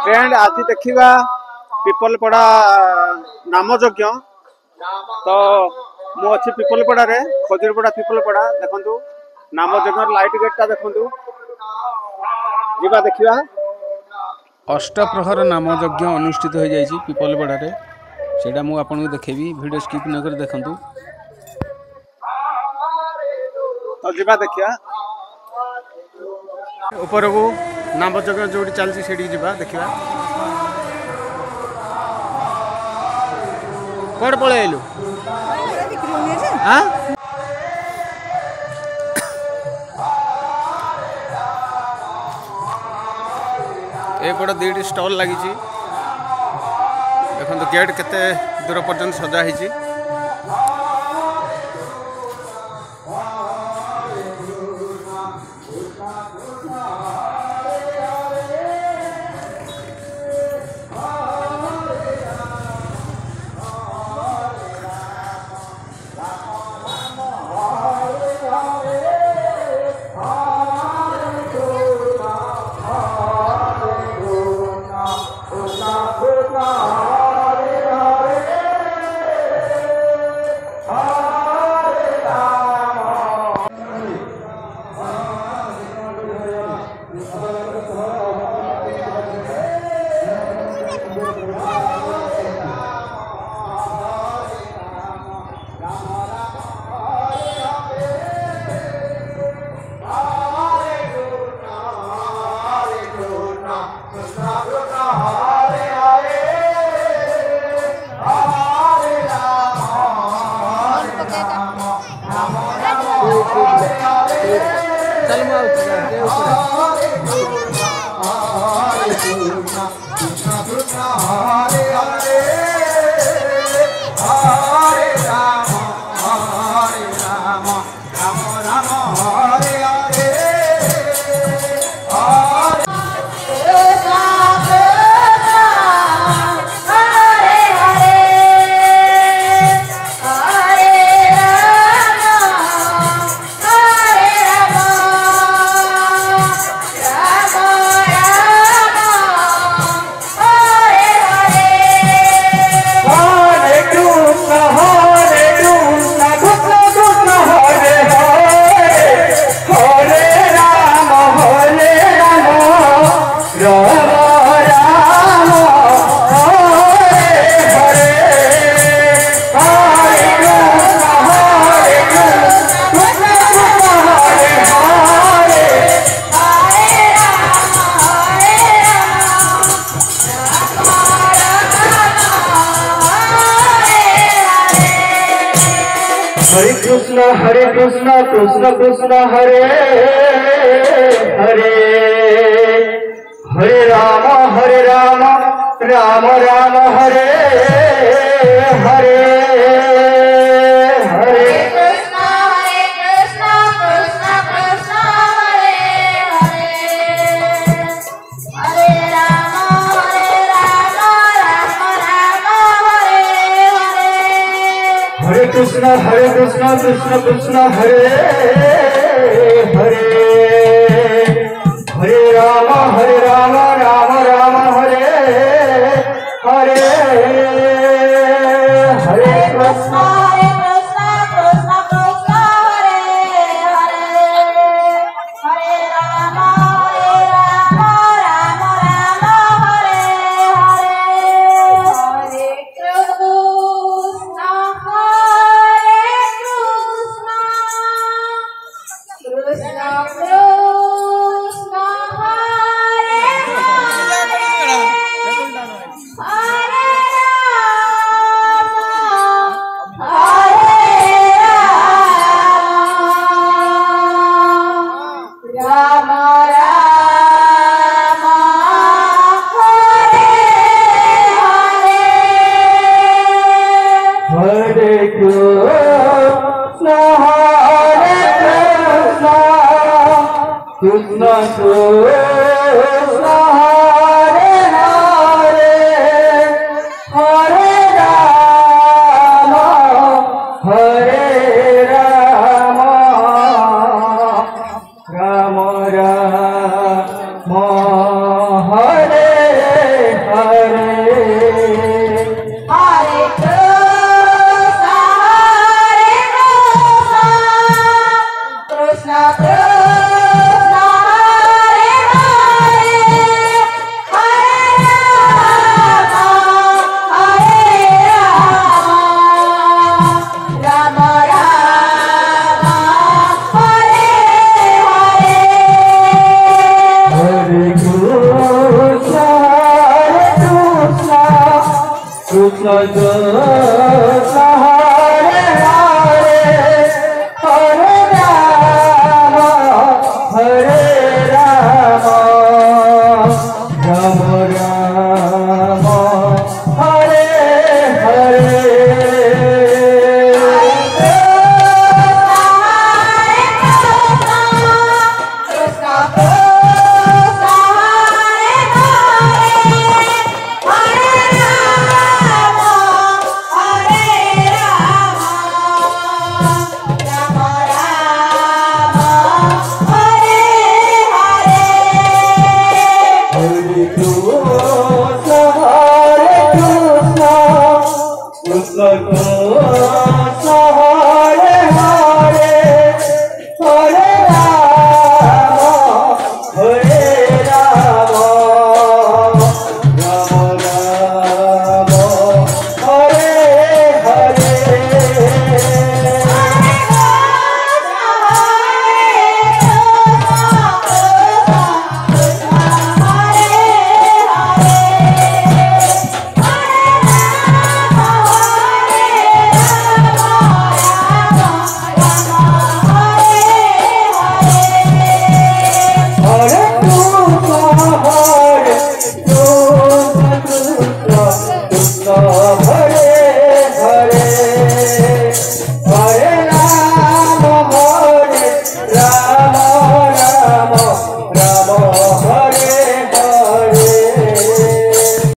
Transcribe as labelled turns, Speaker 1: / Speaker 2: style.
Speaker 1: friend आज देखा पिपलपड़ा नामयज्ञ तो मु अच्छी पिपलपड़ा रे खजुरीपड़ा पिपलपड़ा देखु नामयज्ञ लाइट गेटा देखु जीवा देखा अष्टप्रहर नामयज्ञ अनुष्ठित हो जाइए पिपलपड़ा रे सेटा मु आपन देखेबी वीडियो स्किप न कर देखंतु तो जीवा देखिया ऊपर को नामयज्ञ जो चलती से जीवा देखा कौन पलू एपट दुईटी स्टल लगी देखो गेट केते दूर पर्यंत सजा है
Speaker 2: हरे कृष्ण कृष्ण कृष्ण हरे हरे हरे राम राम राम हरे हरे हरे
Speaker 3: कृष्ण कृष्ण कृष्ण हरे हरे हरे राम राम राम हरे हरे
Speaker 2: हरे कृष्ण कृष्ण कृष्ण हरे हरे हरे राम राम राम हरे हरे हरे कृष्ण
Speaker 3: कृष्ण कृष्ण कृष्ण हरे हरे हरे राम राम राम हरे हरे हरे कृष्ण कृष्ण कृष्ण हरे हरे राम राम हरे हरे
Speaker 2: हरे कृष्ण कृष्ण कृष्ण हरे हरे हरे राम राम राम हरे Hare